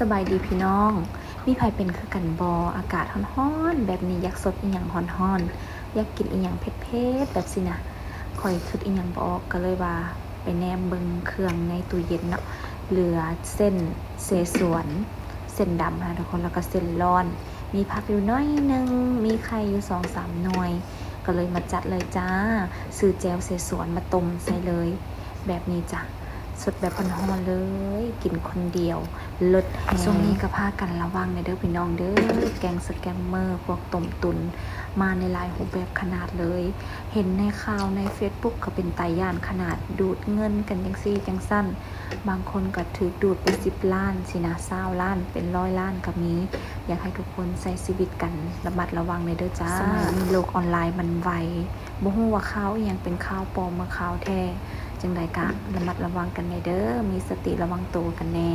สบายดีพี่น้อง มีไผเป็นคือกันบออากาศร้อนๆแบบนี้อยากสดอีหยังร้อนๆอยากกินอีหยังเผ็ดๆแบบสินะข่อยคิดอีหยังบ่ออกก็เลยว่าไปแนมเบิ่งเครื่องในตู้เย็นเนาะเหลือเส้นเสฉวนเส้นดำนะทุกคนแล้วก็เส้นร้อน มีผักอยู่น้อยนึงมีไข่อยู่2-3 หน่วย ก็เลยมาจัดเลยจ้าซื้อแจวเสฉวนมาต้มใส่เลยแบบนี้จ้ะสดแบบร้อนๆเลยกินคนเดียวเลิศแฮงช่วงนี้ก็พากันระวังในเด้อพี่น้องเด้อแกงสแกมเมอร์พวกต้มตุนมาในหลายรูปแบบขนาดเลยเห็นในข่าวใน Facebook ก็เป็นตายย่านขนาดดูดเงินกันจังซี่จังสั้นบางคนก็ถูกดูดไป10 ล้านสินะ20 ล้านเป็น100 ล้านก็มีอยากให้ทุกคนใช้ชีวิตกันระมัดระวังในเด้อจ้าสมัยนี้โลกออนไลน์มันไวบ่ฮู้ว่าข่าวอีหยังเป็นข่าวปลอมมาข่าวแท้จังใดก็ระมัดระวังกันในเด้อมีสติระวังตัวกันแน่